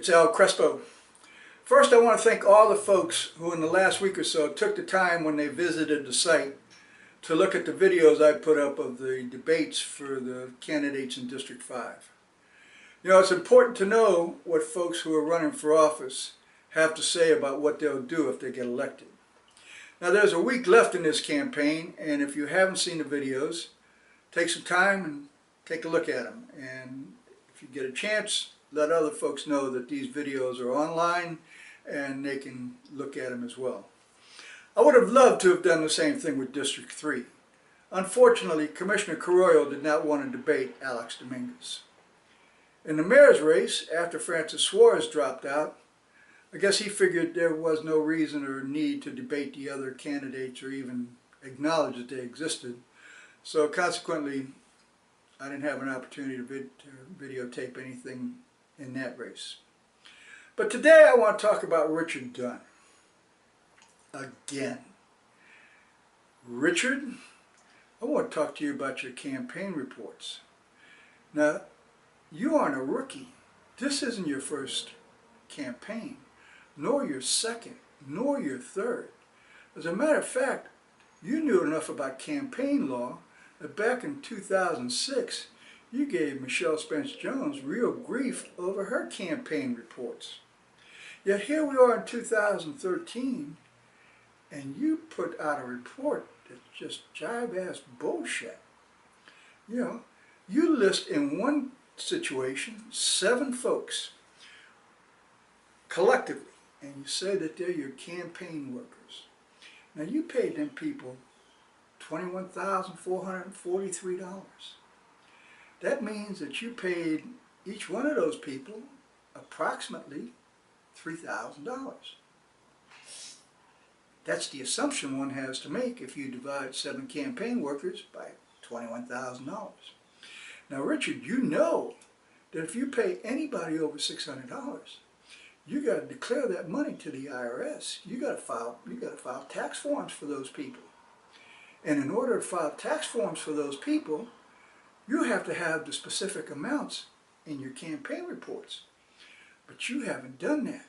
It's Al Crespo. First, I want to thank all the folks who in the last week or so took the time when they visited the site to look at the videos I put up of the debates for the candidates in District 5. You know, it's important to know what folks who are running for office have to say about what they'll do if they get elected. Now, there's a week left in this campaign, and if you haven't seen the videos, take some time and take a look at them. And if you get a chance, let other folks know that these videos are online and they can look at them as well. I would have loved to have done the same thing with District 3. Unfortunately, Commissioner Carroyo did not want to debate Alex Dominguez. In the mayor's race, after Francis Suarez dropped out, I guess he figured there was no reason or need to debate the other candidates or even acknowledge that they existed. So consequently, I didn't have an opportunity to videotape anything in that race. But today I want to talk about Richard Dunn. Again. Richard, I want to talk to you about your campaign reports. Now, you aren't a rookie. This isn't your first campaign, nor your second, nor your third. As a matter of fact, you knew enough about campaign law that back in 2006, you gave Michelle Spence-Jones real grief over her campaign reports. Yet here we are in 2013, and you put out a report that's just jive-ass bullshit. You know, you list in one situation 7 folks collectively, and you say that they're your campaign workers. Now you paid them people $21,443. That means that you paid each one of those people approximately $3,000. That's the assumption one has to make if you divide 7 campaign workers by $21,000. Now, Richard, you know that if you pay anybody over $600, you got to declare that money to the IRS. You got to file tax forms for those people. And in order to file tax forms for those people, you have to have the specific amounts in your campaign reports. But you haven't done that.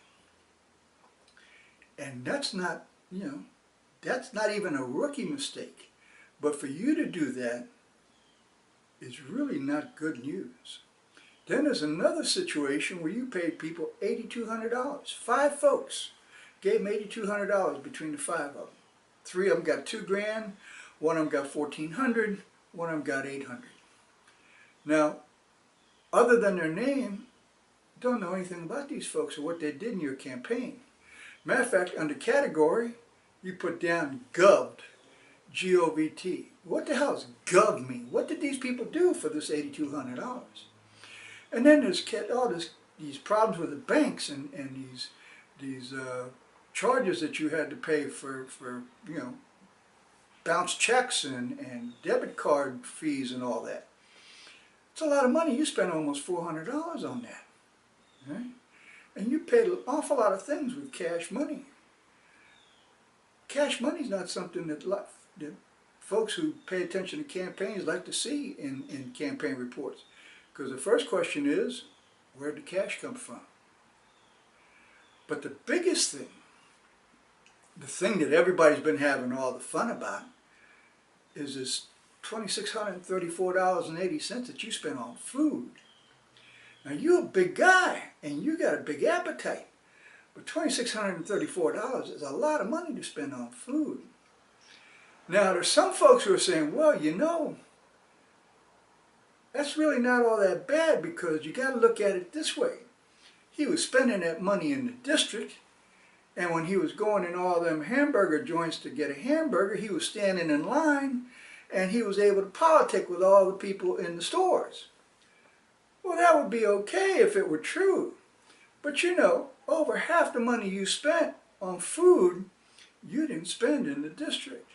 And that's not, you know, that's not even a rookie mistake. But for you to do that is really not good news. Then there's another situation where you paid people $8,200. 5 folks gave them $8,200 between the 5 of them. 3 of them got $2,000, 1 of them got $1,400, 1 of them got $800. Now, other than their name, don't know anything about these folks or what they did in your campaign. Matter of fact, under category, you put down goved, G-O-V-T. What the hell does gov mean? What did these people do for this $8,200? And then there's all these problems with the banks and these charges that you had to pay for you know, bounce checks and debit card fees and all that. It's a lot of money. You spent almost $400 on that. Right? And you paid an awful lot of things with cash money. Cash money is not something that folks who pay attention to campaigns like to see in campaign reports. Because the first question is, where did the cash come from? But the biggest thing, the thing that everybody's been having all the fun about, is this $2,634.80 that you spent on food. Now you're a big guy and you got a big appetite, but $2,634 is a lot of money to spend on food. Now there's some folks who are saying, well, you know, that's really not all that bad because you got to look at it this way. He was spending that money in the district, and when he was going in all them hamburger joints to get a hamburger, he was standing in line and he was able to politic with all the people in the stores. Well, that would be okay if it were true. But you know, over half the money you spent on food, you didn't spend in the district.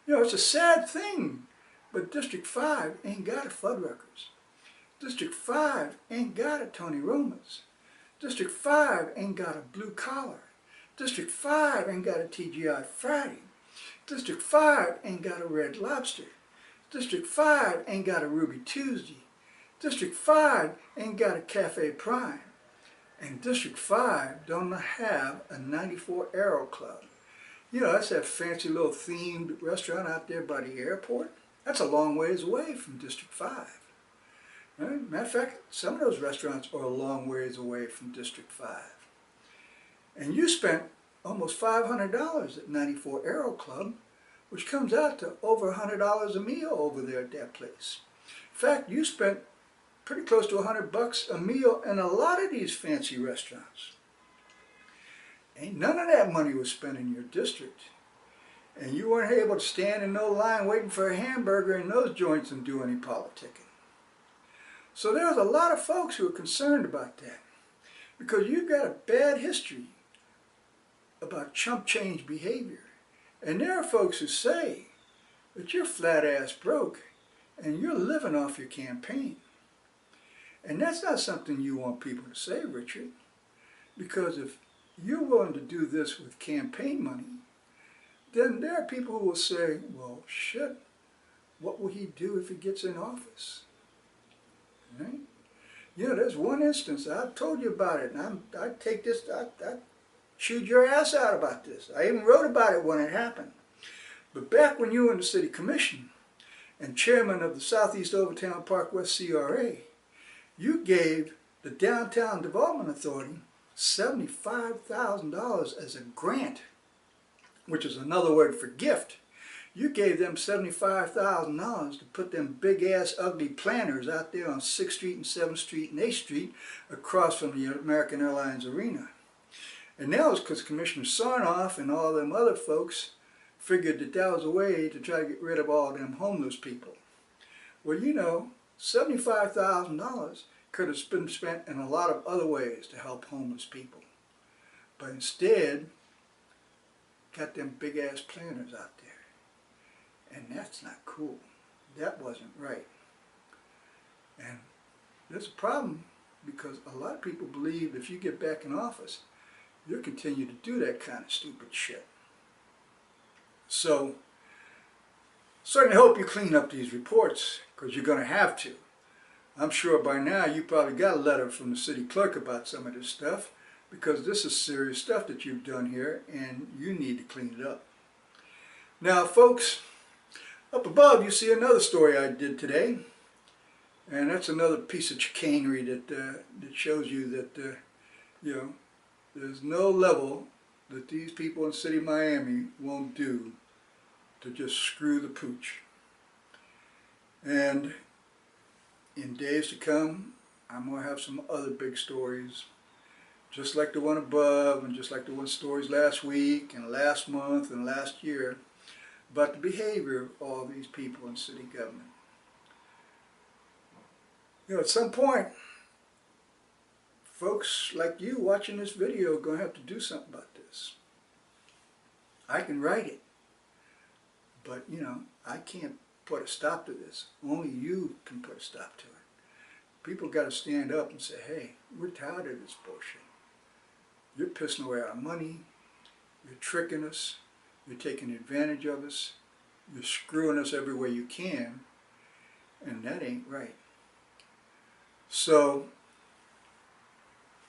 You know, it's a sad thing, but District 5 ain't got a Fuddruckers. District 5 ain't got a Tony Roma's. District 5 ain't got a Blue Collar. District 5 ain't got a TGI Friday. District 5 ain't got a Red Lobster. District 5 ain't got a Ruby Tuesday. District 5 ain't got a Cafe Prime. And District 5 don't have a 94 Aero Club. You know, that's that fancy little themed restaurant out there by the airport. That's a long ways away from District 5. Right? Matter of fact, some of those restaurants are a long ways away from District 5. And you spent almost $500 at 94 Aero Club, which comes out to over $100 a meal over there at that place. In fact, you spent pretty close to $100 a meal in a lot of these fancy restaurants. Ain't none of that money was spent in your district. And you weren't able to stand in no line waiting for a hamburger in those joints and do any politicking. So there was a lot of folks who were concerned about that, because you've got a bad history about chump change behavior. And there are folks who say that you're flat ass broke and you're living off your campaign. And that's not something you want people to say, Richard, because if you're willing to do this with campaign money, then there are people who will say, well, shit, what will he do if he gets in office? Right? You know, there's one instance, I've told you about it, and I take this, I chewed your ass out about this. I even wrote about it when it happened. But back when you were in the city commission and chairman of the Southeast Overtown Park West CRA, you gave the Downtown Development Authority $75,000 as a grant, which is another word for gift. You gave them $75,000 to put them big-ass ugly planters out there on 6th Street and 7th Street and 8th Street across from the American Airlines Arena. And that was because Commissioner Sarnoff and all them other folks figured that that was a way to try to get rid of all them homeless people. Well, you know, $75,000 could have been spent in a lot of other ways to help homeless people. But instead, got them big-ass planters out there. And that's not cool. That wasn't right. And there's a problem because a lot of people believe if you get back in office, you'll continue to do that kind of stupid shit. So, certainly hope you clean up these reports, because you're going to have to. I'm sure by now you probably got a letter from the city clerk about some of this stuff, because this is serious stuff that you've done here, and you need to clean it up. Now, folks, up above you see another story I did today, and that's another piece of chicanery that shows you that you know, there's no level that these people in the city of Miami won't do to just screw the pooch. And in days to come, I'm going to have some other big stories, just like the one above and just like the one stories last week and last month and last year, about the behavior of all these people in city government. You know, at some point, folks like you watching this video are going to have to do something about this. I can write it, but you know, I can't put a stop to this. Only you can put a stop to it. People got to stand up and say, hey, we're tired of this bullshit. You're pissing away our money, you're tricking us, you're taking advantage of us, you're screwing us every way you can, and that ain't right. So,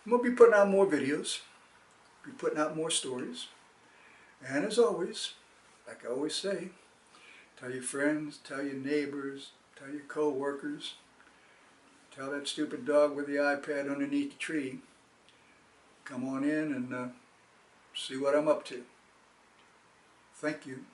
I'm going to be putting out more videos, be putting out more stories, and as always, like I always say, tell your friends, tell your neighbors, tell your co-workers, tell that stupid dog with the iPad underneath the tree, come on in and see what I'm up to. Thank you.